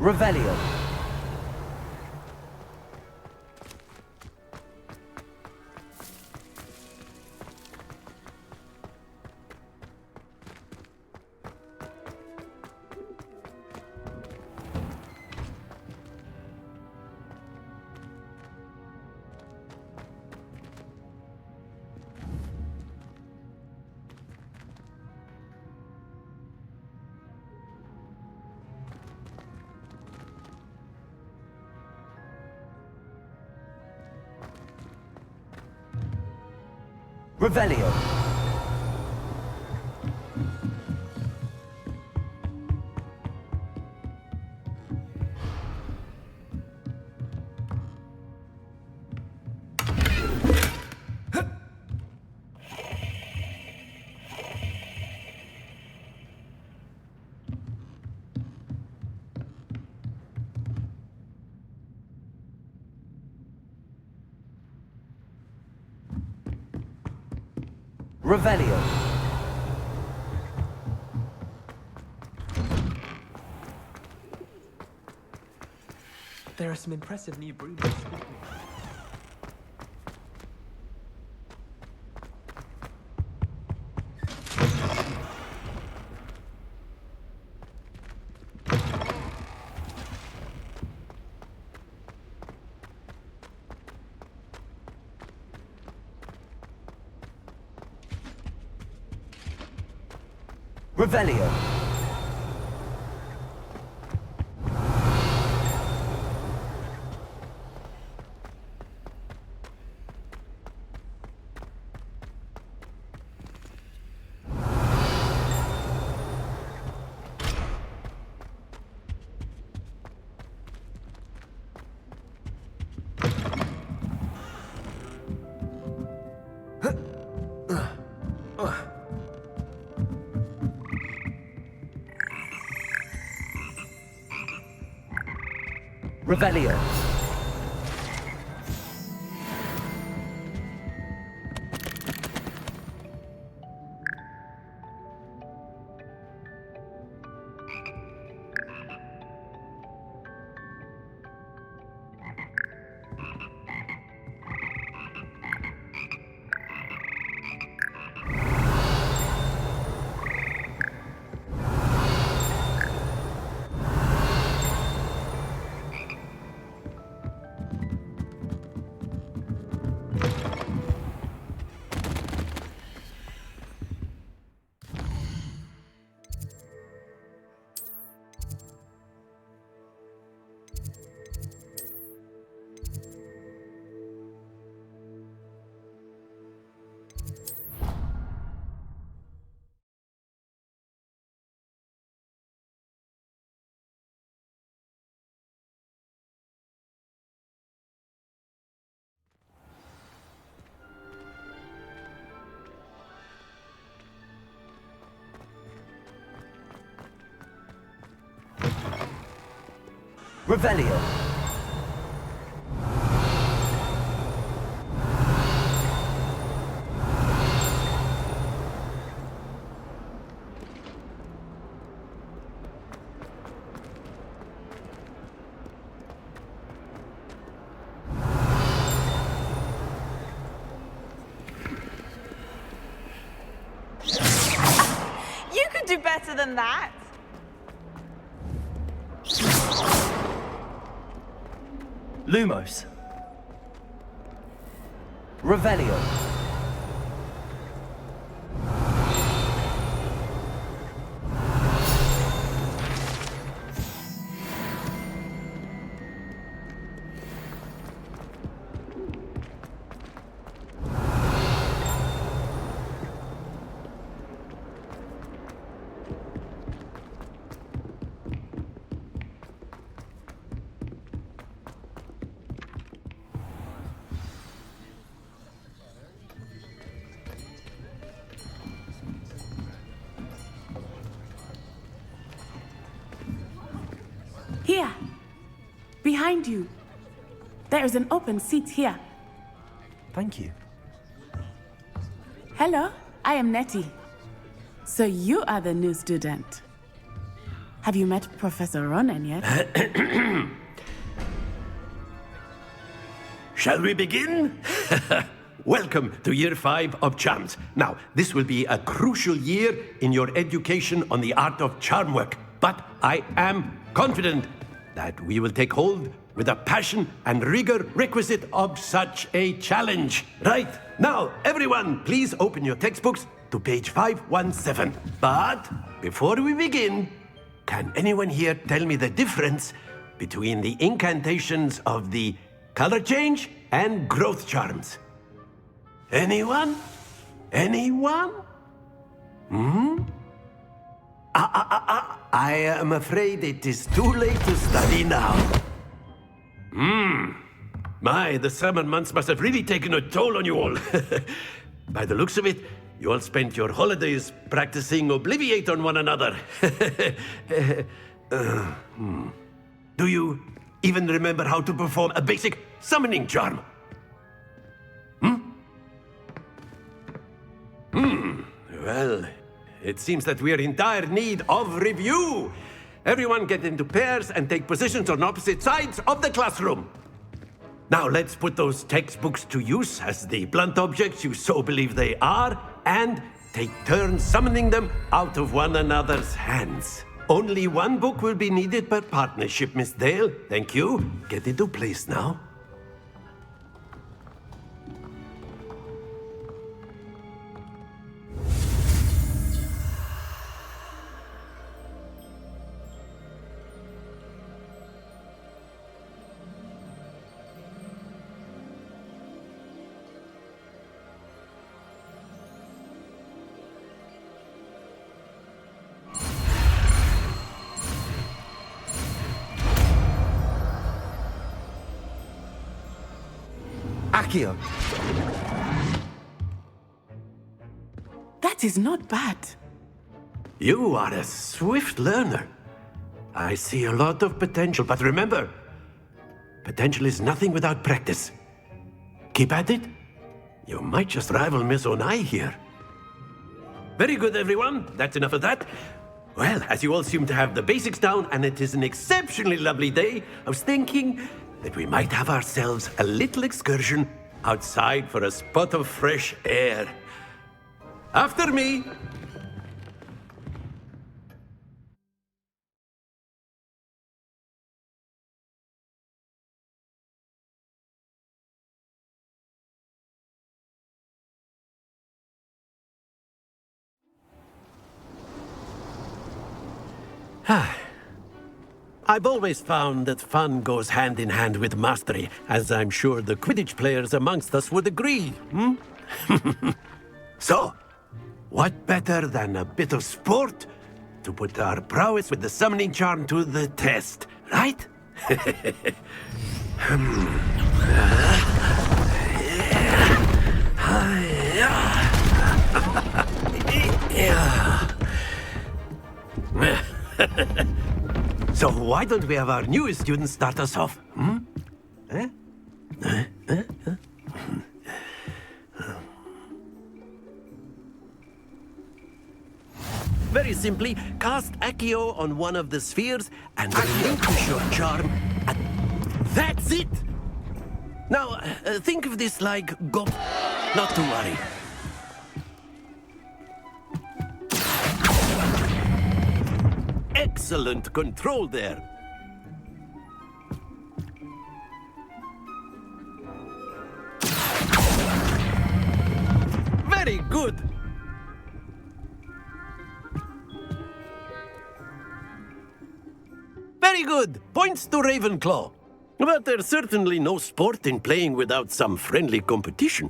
Revelio. Revelio. Revelio. There are some impressive new brooms. Revelio. Revelio. Revelio. You could do better than that. Lumos. Revelio. Here, behind you. There is an open seat here. Thank you. Hello, I am Nettie. So you are the new student. Have you met Professor Ronan yet? Shall we begin? Welcome to Year 5 of Charms. Now, this will be a crucial year in your education on the art of charm work. But I am confident that we will take hold with the passion and rigor requisite of such a challenge. Right, now, everyone, please open your textbooks to page 517. But before we begin, can anyone here tell me the difference between the incantations of the color change and growth charms? Anyone? Anyone? I am afraid it is too late to study now. My, the summer months must have really taken a toll on you all. By the looks of it, you all spent your holidays practicing Obliviate on one another. Do you even remember how to perform a basic summoning charm? Well, it seems that we are in dire need of review. Everyone get into pairs and take positions on opposite sides of the classroom. Now let's put those textbooks to use as the blunt objects you so believe they are, and take turns summoning them out of one another's hands. Only one book will be needed per partnership, Miss Dale. Thank you. Get into place now. Accio. That is not bad. You are a swift learner. I see a lot of potential, but remember, potential is nothing without practice. Keep at it. You might just rival Miss Onai here. Very good, everyone. That's enough of that. Well, as you all seem to have the basics down, and it is an exceptionally lovely day, I was thinking that we might have ourselves a little excursion outside for a spot of fresh air. After me. I've always found that fun goes hand in hand with mastery, as I'm sure the Quidditch players amongst us would agree, So, what better than a bit of sport to put our prowess with the summoning charm to the test, right? So why don't we have our newest student start us off? Very simply, cast Accio on one of the spheres and relinquish your charm. That's it! Now, think of this like go... Not to worry. Excellent control there. Very good. Very good. Points to Ravenclaw. But there's certainly no sport in playing without some friendly competition.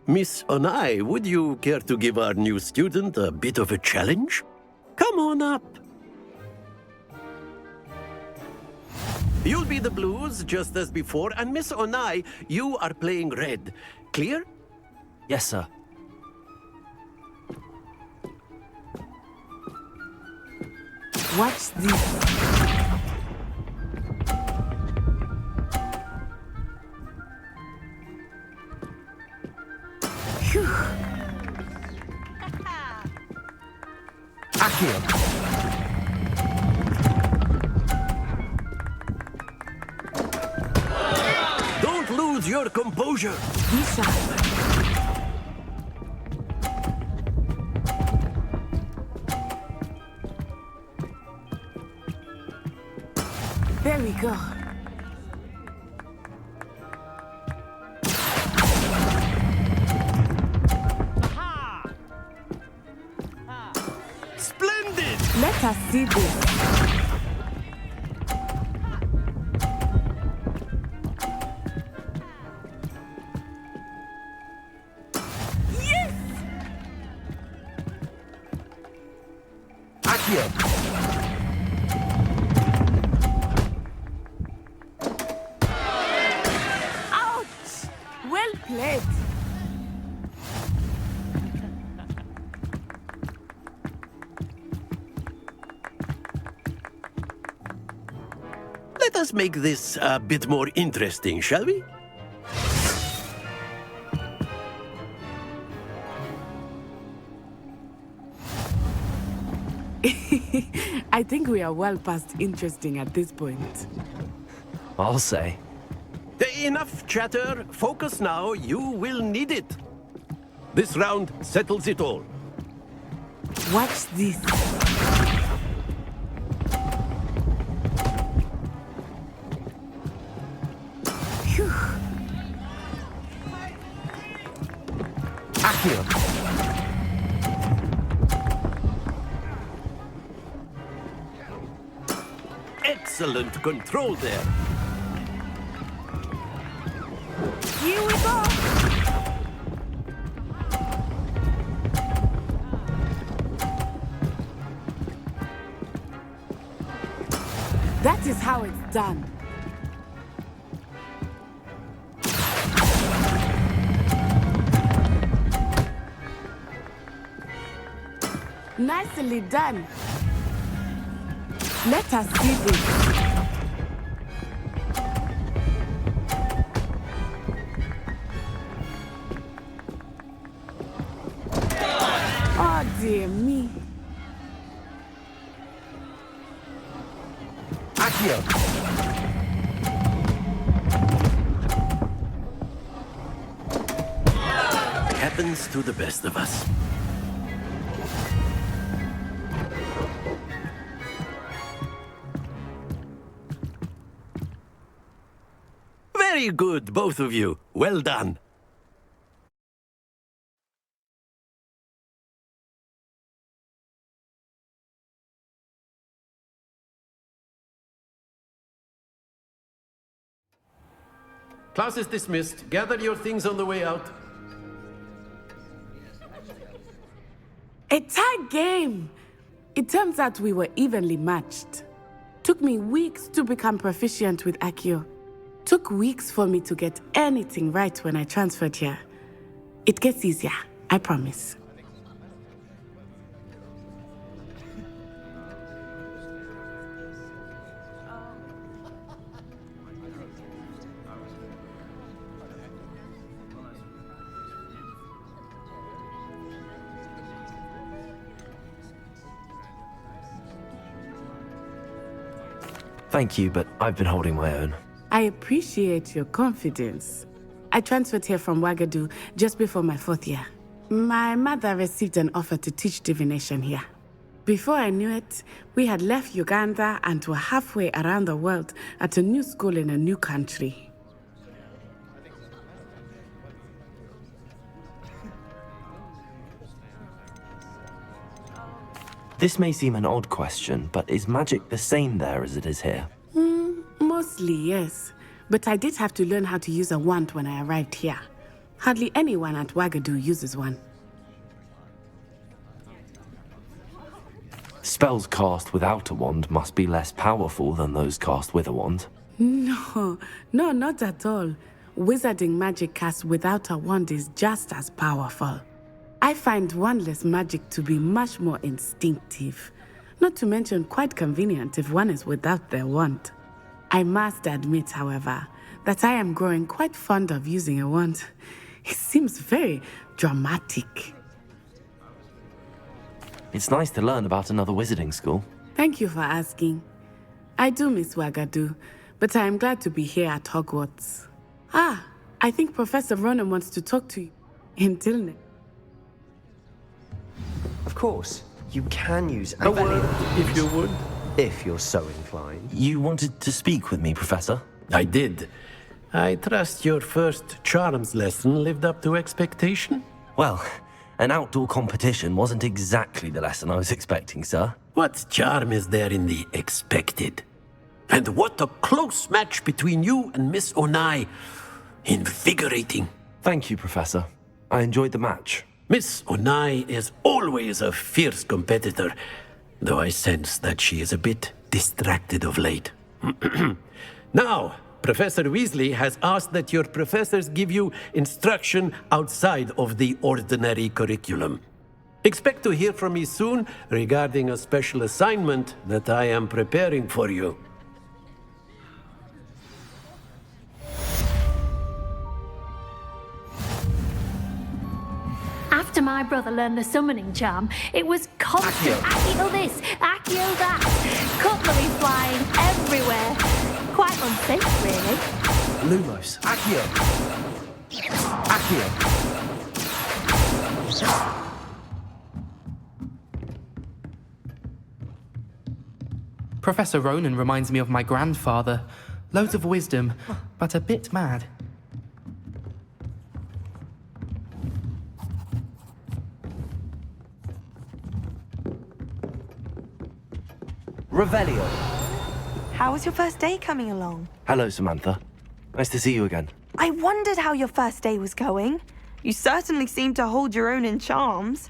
Miss Onai, would you care to give our new student a bit of a challenge? Come on up. You'll be the blues, just as before, and Miss Onai, you are playing red. Clear? Yes, sir. Watch this. Phew. Accio. Lose your composure. Be sharp. There we go. Splendid! Let us see this. Yes! Accio. Ouch! Well played. Let us make this a bit more interesting, shall we? I think we are well past interesting at this point. I'll say. Enough chatter. Focus now. You will need it. This round settles it all. Watch this. Phew. Accio. Excellent control there. Here we go. That is how it's done. Nicely done. Let us see this. Oh dear me. Accio. Happens to the best of us. Very good, both of you. Well done. Class is dismissed. Gather your things on the way out. A tight game. It turns out we were evenly matched. Took me weeks to become proficient with Accio. Took weeks for me to get anything right when I transferred here. It gets easier, I promise. Thank you, but I've been holding my own. I appreciate your confidence. I transferred here from Ouagadougou just before my 4th year. My mother received an offer to teach divination here. Before I knew it, we had left Uganda and were halfway around the world at a new school in a new country. This may seem an odd question, but is magic the same there as it is here? Mostly, yes. But I did have to learn how to use a wand when I arrived here. Hardly anyone at Ouagadougou uses one. Spells cast without a wand must be less powerful than those cast with a wand. No, not at all. Wizarding magic cast without a wand is just as powerful. I find wandless magic to be much more instinctive. Not to mention quite convenient if one is without their wand. I must admit, however, that I am growing quite fond of using a wand. It seems very dramatic. It's nice to learn about another wizarding school. Thank you for asking. I do miss Ouagadougou, but I am glad to be here at Hogwarts. Ah, I think Professor Ronan wants to talk to you. Until next. Of course, you can use A word, if you would. if you're so inclined. You wanted to speak with me, Professor? I did. I trust your first charms lesson lived up to expectation? Well, an outdoor competition wasn't exactly the lesson I was expecting, sir. What charm is there in the expected? And what a close match between you and Miss Onai. Invigorating. Thank you, Professor. I enjoyed the match. Miss Onai is always a fierce competitor, though I sense that she is a bit distracted of late. Now, Professor Weasley has asked that your professors give you instruction outside of the ordinary curriculum. Expect to hear from me soon regarding a special assignment that I am preparing for you. After my brother learned the summoning charm, it was constant Accio this, Accio that, cutlery flying everywhere. Quite unsafe, really. Lumos. Accio. Accio. Professor Ronan reminds me of my grandfather. Loads of wisdom, but a bit mad. Revelio. How was your first day coming along? Hello, Samantha. Nice to see you again. I wondered how your first day was going. You certainly seem to hold your own in charms.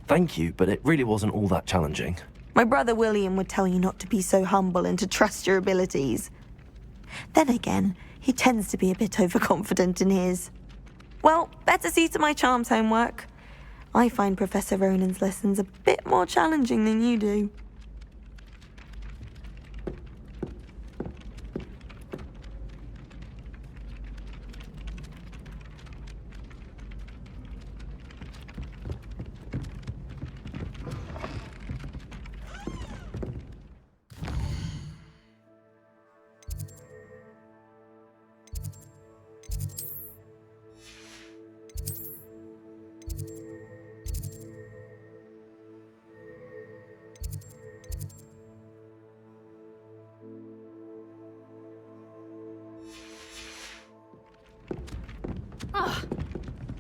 Thank you, but it really wasn't all that challenging. My brother William would tell you not to be so humble and to trust your abilities. Then again, he tends to be a bit overconfident in his. Well, better see to my charms homework. I find Professor Ronan's lessons a bit more challenging than you do.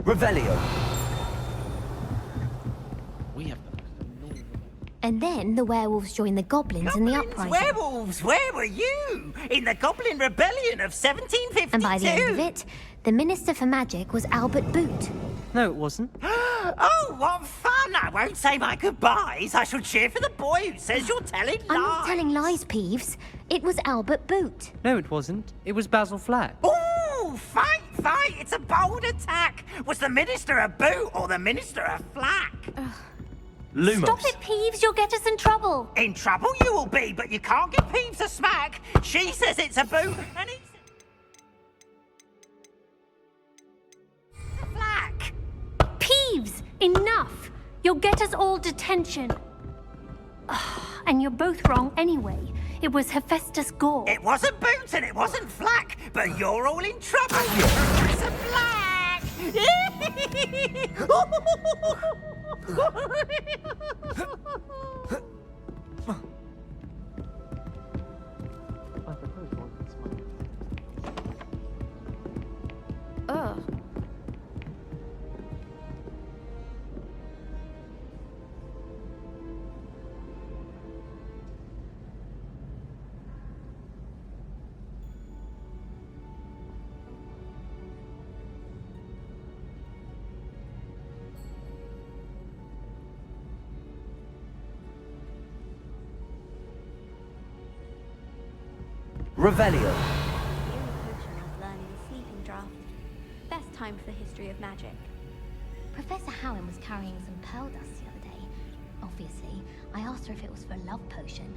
Revelio. And then the werewolves joined the goblins in the uprising. Werewolves, where were you? In the Goblin Rebellion of 1752. And by the end of it, the Minister for Magic was Albert Boot. No, it wasn't. Oh, what fun! I won't say my goodbyes. I shall cheer for the boy who says you're telling lies. I'm not telling lies, Peeves. It was Albert Boot. No, it wasn't. It was Basil Flack. Ooh, fight, fight! It's a bold attack. Was the Minister a boot or the Minister a flack? Lumos. Stop it, Peeves. You'll get us in trouble. In trouble you will be, but you can't give Peeves a smack. She says it's a boot, and he says it's a flack. Peeves, enough. You'll get us all detention. And you're both wrong anyway. It was Hephaestus Gore. It wasn't boot and it wasn't flack, but you're all in trouble. It's a flack. Ugh. Revelio. The only potion worth learning is Sleeping Draught. Best time for the history of magic. Professor Howin was carrying some pearl dust the other day. Obviously, I asked her if it was for a love potion.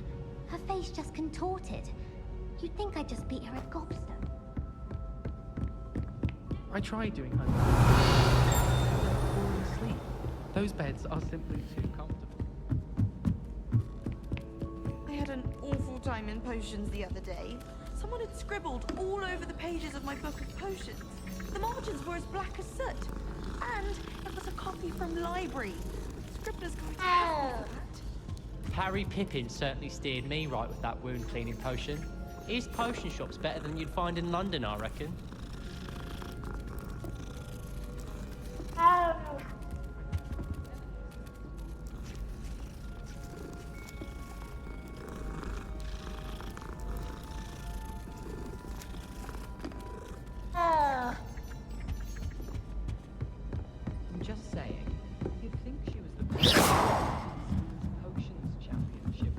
Her face just contorted. You'd think I'd just beat her at gobstone. I tried doing homework. Falling asleep. Those beds are simply too comfortable. I had an awful time in potions the other day. Someone had scribbled all over the pages of my book of potions. The margins were as black as soot. And it was a copy from library. Scribblers can't have that. Harry Pippin certainly steered me right with that wound cleaning potion. His potion shop's better than you'd find in London, I reckon. I'm just saying, you'd think she was the best potions championship.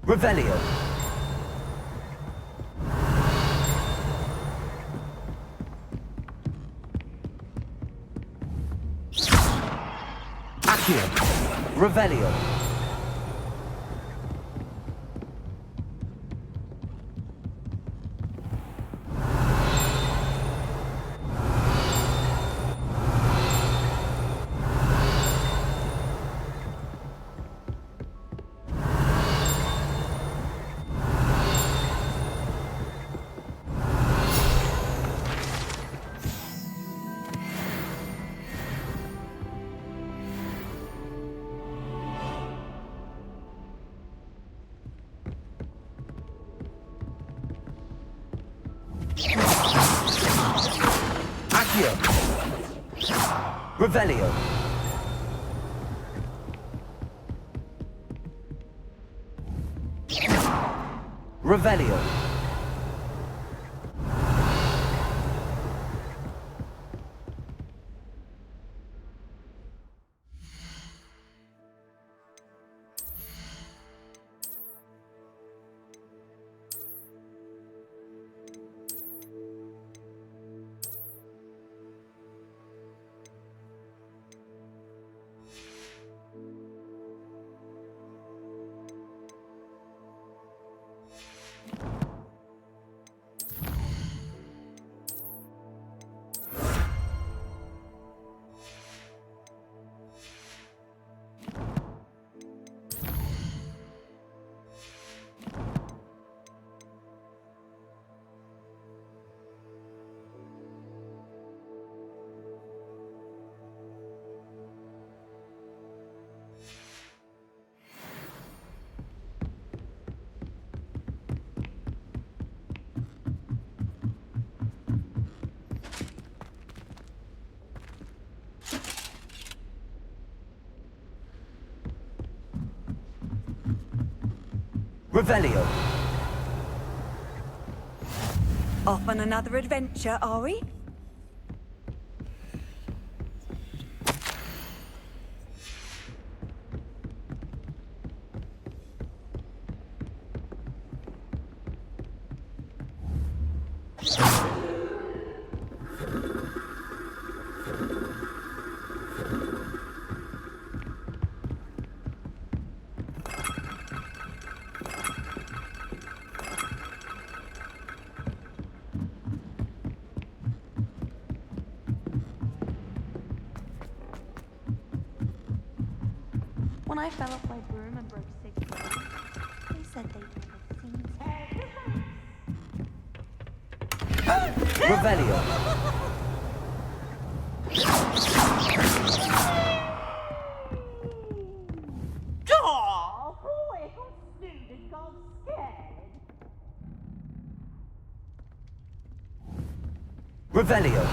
Revelio. Accio. Revelio. Accio. Revelio. Revelio. Revelio. Off on another adventure, are we? When I fell off my broom and broke 6 bones, they said they'd never seen me. Revelio. Oh, boy, who student got scared? Revelio.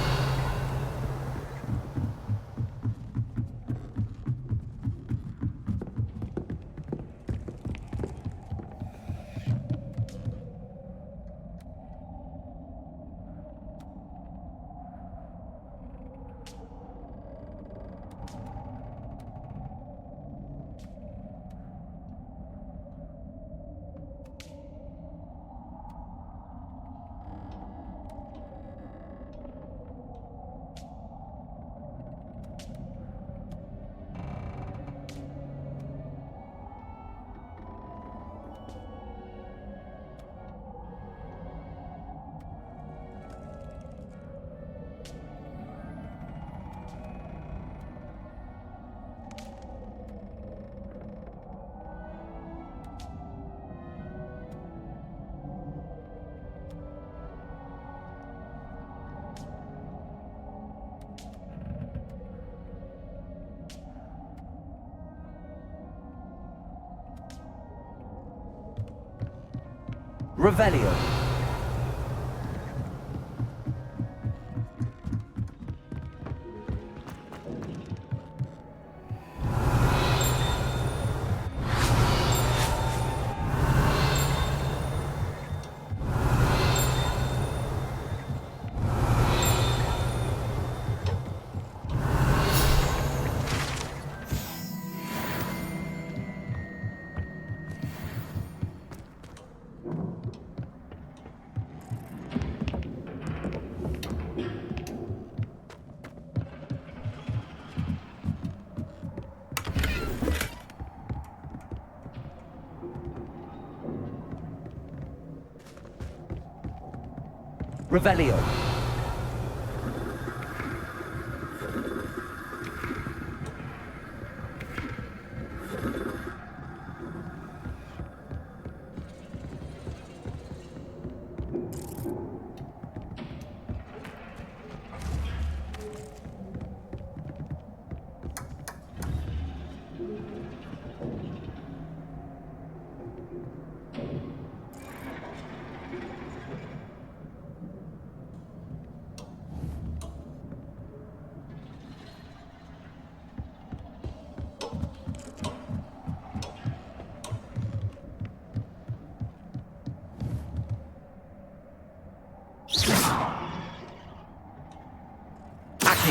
Revelio. Revelio.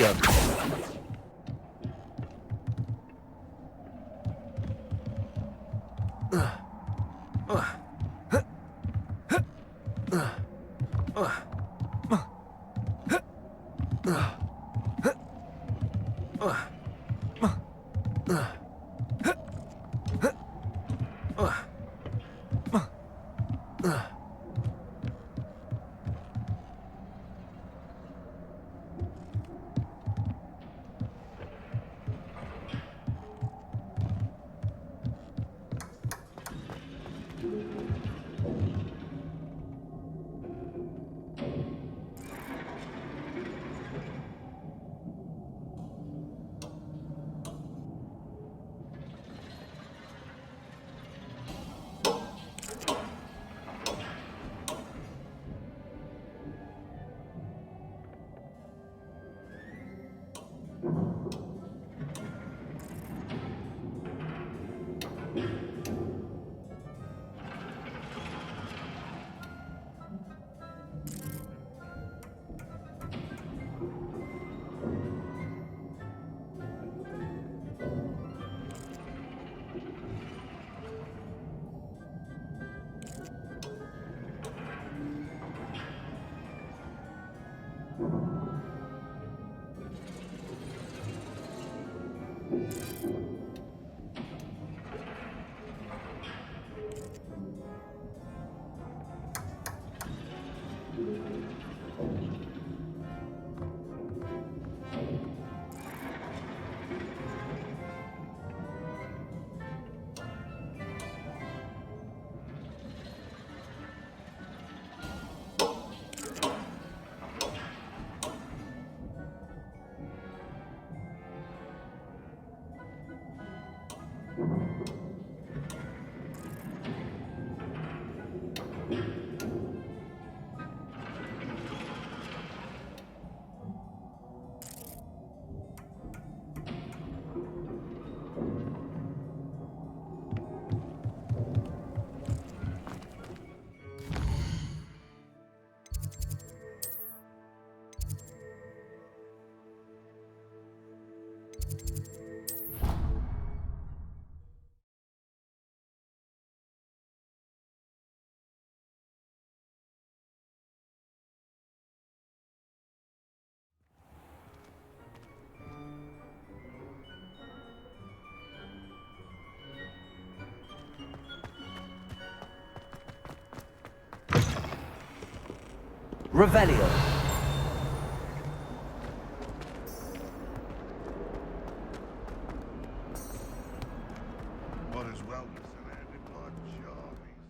Accio. Revelio. Might as well be surrounded by Charlies.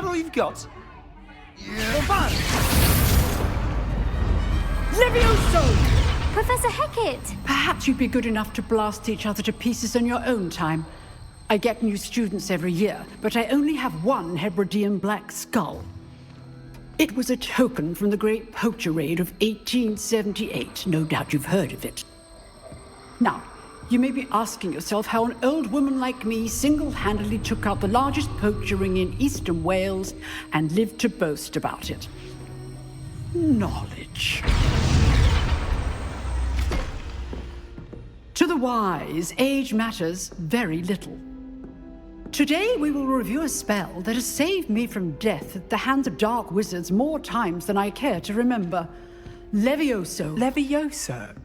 that all you've got? Levioso! Professor Hecat! Perhaps you'd be good enough to blast each other to pieces in your own time. I get new students every year, but I only have one Hebridean black skull. It was a token from the Great Poacher Raid of 1878. No doubt you've heard of it. Now, you may be asking yourself how an old woman like me single-handedly took out the largest poacher ring in eastern Wales and lived to boast about it. Knowledge. To the wise, age matters very little. Today we will review a spell that has saved me from death at the hands of dark wizards more times than I care to remember. Levioso. Levioso?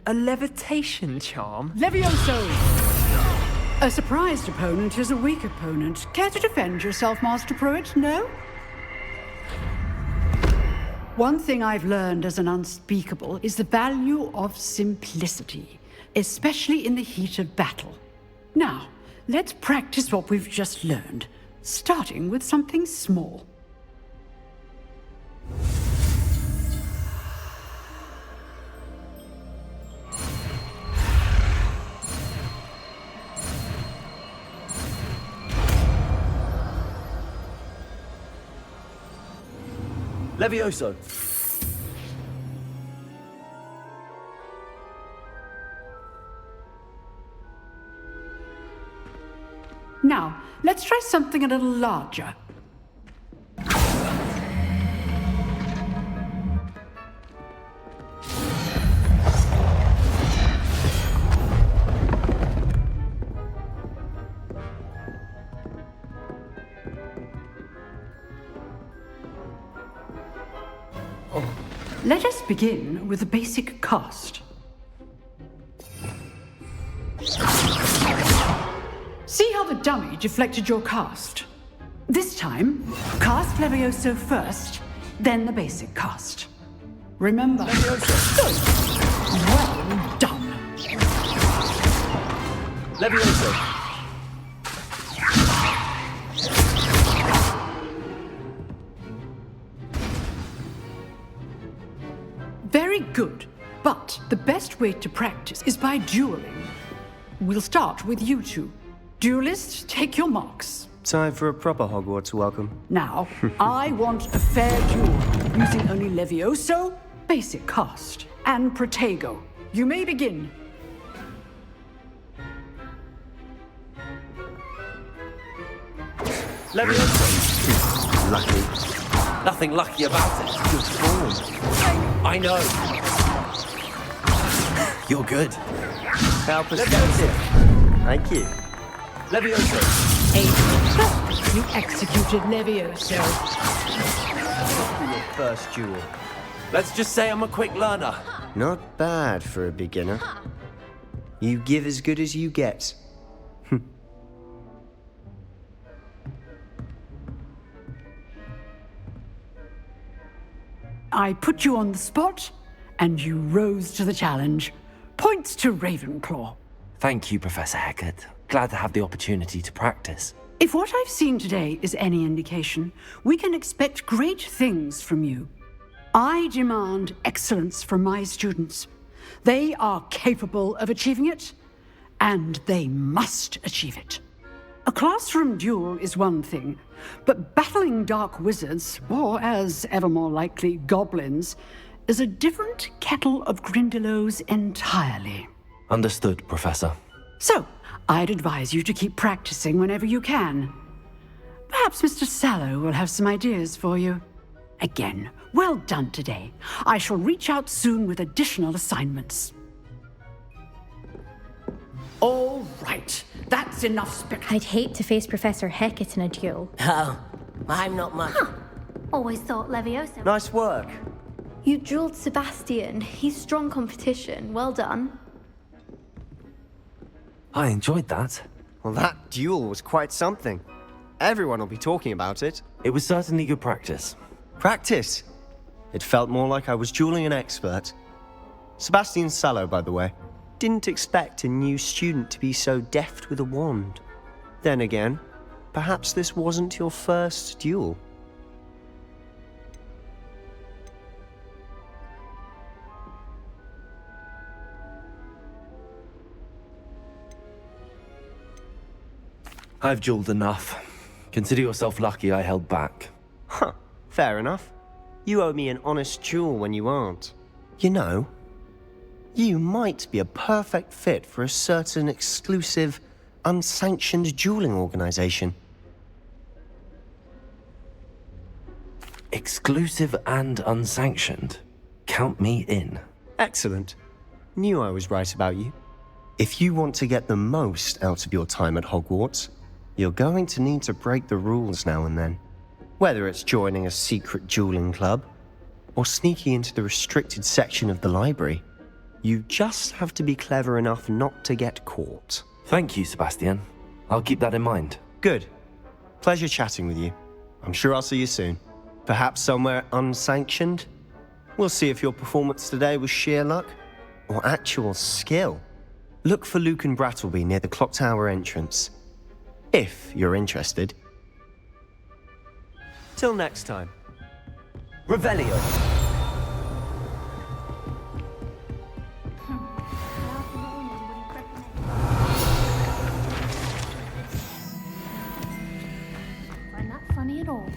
A levitation charm? Levioso! A surprised opponent is a weak opponent. Care to defend yourself, Master Pruitt? No? One thing I've learned as an unspeakable is the value of simplicity, especially in the heat of battle. Now, let's practice what we've just learned, starting with something small. Levioso. Now, let's try something a little larger. Let us begin with the basic cast. See how the dummy deflected your cast? This time, cast Levioso first, then the basic cast. Remember. Levioso. Well done. Levioso. Very good. But the best way to practice is by dueling. We'll start with you two. Duelists, take your marks. Time for a proper Hogwarts welcome. Now, I want a fair duel, using only Levioso, basic cast, and Protego. You may begin. Levioso. Lucky. Nothing lucky about it. Good form. I know. You're good. How perspective. Thank you. Levioso. 8. You executed Levioso. For your first duel. Let's just say I'm a quick learner. Not bad for a beginner. You give as good as you get. I put you on the spot, and you rose to the challenge. Points to Ravenclaw. Thank you, Professor Hecat. Glad to have the opportunity to practice. If what I've seen today is any indication, we can expect great things from you. I demand excellence from my students. They are capable of achieving it, and they must achieve it. A classroom duel is one thing, but battling dark wizards, or as ever more likely, goblins, is a different kettle of Grindylows entirely. Understood, Professor. So, I'd advise you to keep practicing whenever you can. Perhaps Mr. Sallow will have some ideas for you. Again, well done today. I shall reach out soon with additional assignments. All right, that's enough spectacle. I'd hate to face Professor Hecat in a duel. Oh, I'm not much. Always thought Levioso. Nice work. You dueled Sebastian. He's strong competition. Well done. I enjoyed that. Well, that duel was quite something. Everyone will be talking about it. It was certainly good practice. Practice? It felt more like I was dueling an expert. Sebastian Sallow, by the way. Didn't expect a new student to be so deft with a wand. Then again, perhaps this wasn't your first duel. I've duelled enough. Consider yourself lucky I held back. Huh, fair enough. You owe me an honest duel when you aren't. You know, you might be a perfect fit for a certain exclusive, unsanctioned dueling organization. Exclusive and unsanctioned. Count me in. Excellent. Knew I was right about you. If you want to get the most out of your time at Hogwarts, you're going to need to break the rules now and then. Whether it's joining a secret dueling club, or sneaking into the restricted section of the library, you just have to be clever enough not to get caught. Thank you, Sebastian. I'll keep that in mind. Good. Pleasure chatting with you. I'm sure I'll see you soon. Perhaps somewhere unsanctioned? We'll see if your performance today was sheer luck, or actual skill. Look for Luke and Brattleby near the clock tower entrance. If you're interested. Till next time. Revelio. Find that funny at all?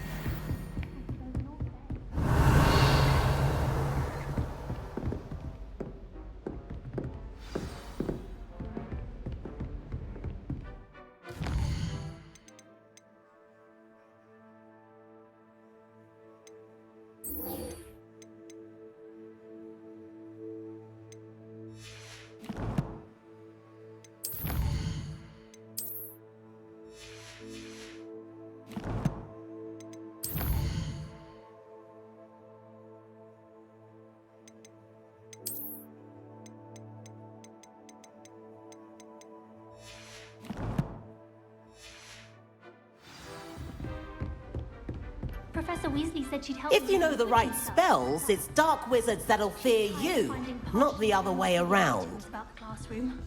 Professor Weasley said she'd help If you know the right spells, it's dark wizards that'll fear you, not the other way around. About the classroom.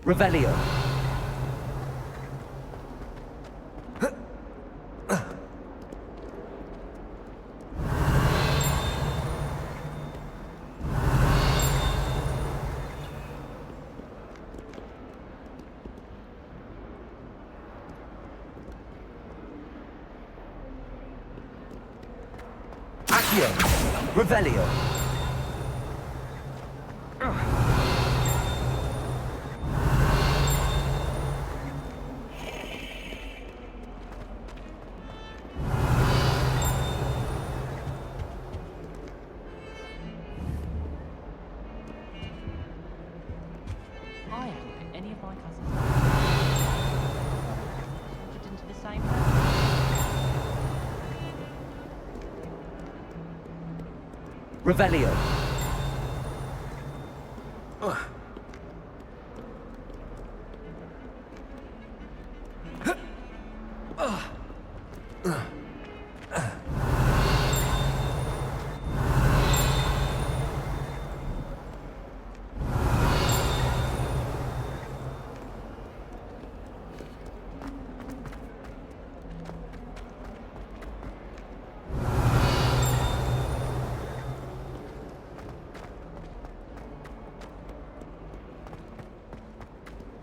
Revelio. Accio. Revelio. I hadn't picked any of my cousins. Put into the same Revelio.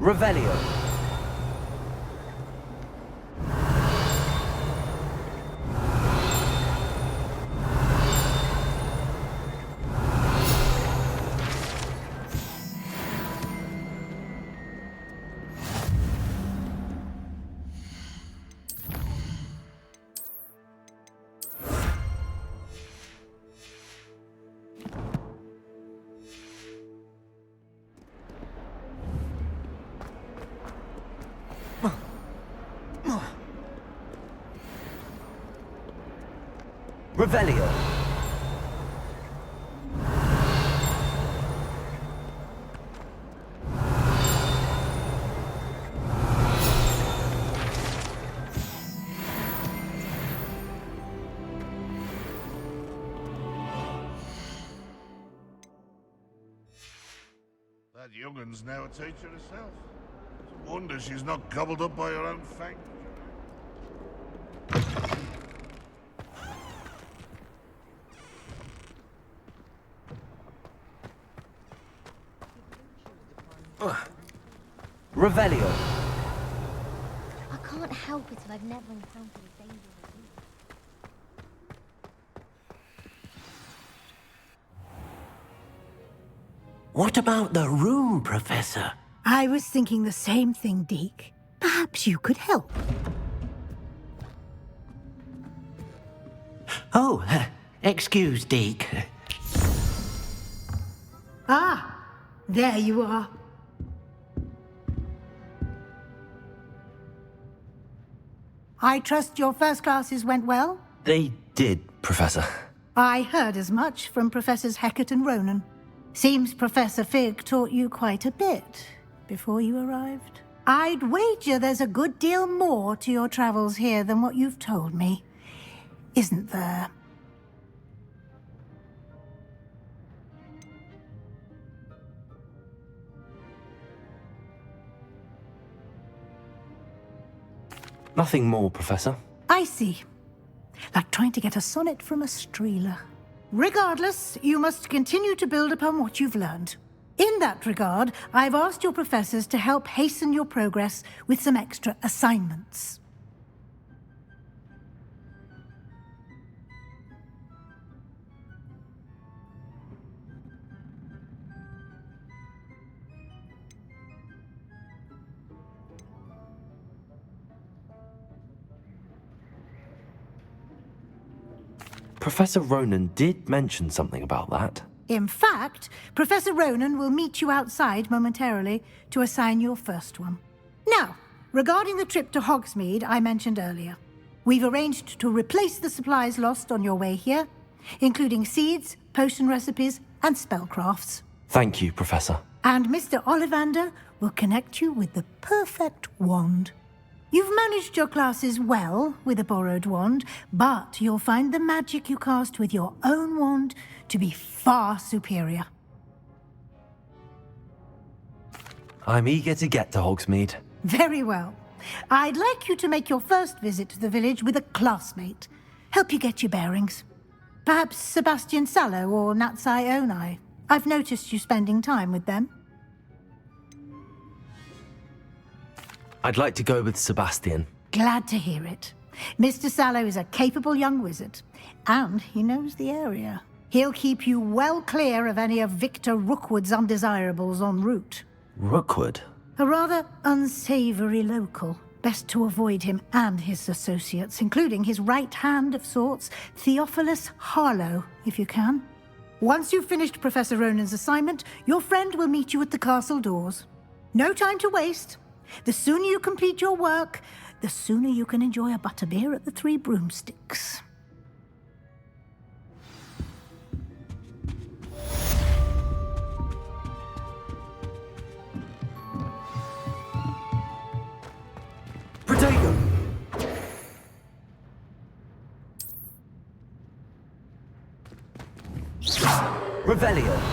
Revelio. Revelio. That youngun's now a teacher herself. It's a wonder she's not gobbled up by her own fang. Revelio. I can't help it if I've never encountered a danger like you. What about the room, Professor? I was thinking the same thing, Deke. Perhaps you could help. Oh, excuse, Deke. Ah, there you are. I trust your first classes went well? They did, Professor. I heard as much from Professors Hecat and Ronan. Seems Professor Fig taught you quite a bit before you arrived. I'd wager there's a good deal more to your travels here than what you've told me. Isn't there? Nothing more, Professor. I see. Like trying to get a sonnet from a streeler. Regardless, you must continue to build upon what you've learned. In that regard, I've asked your professors to help hasten your progress with some extra assignments. Professor Ronan did mention something about that. In fact, Professor Ronan will meet you outside momentarily to assign your first one. Now, regarding the trip to Hogsmeade I mentioned earlier, we've arranged to replace the supplies lost on your way here, including seeds, potion recipes, and spellcrafts. Thank you, Professor. And Mr. Ollivander will connect you with the perfect wand. You've managed your classes well with a borrowed wand, but you'll find the magic you cast with your own wand to be far superior. I'm eager to get to Hogsmeade. Very well. I'd like you to make your first visit to the village with a classmate. Help you get your bearings. Perhaps Sebastian Sallow or Natsai Onai. I've noticed you spending time with them. I'd like to go with Sebastian. Glad to hear it. Mr. Sallow is a capable young wizard, and he knows the area. He'll keep you well clear of any of Victor Rookwood's undesirables en route. Rookwood? A rather unsavory local. Best to avoid him and his associates, including his right hand of sorts, Theophilus Harlow, if you can. Once you've finished Professor Ronan's assignment, your friend will meet you at the castle doors. No time to waste. The sooner you complete your work, the sooner you can enjoy a butterbeer at the Three Broomsticks. Protego! Revelio.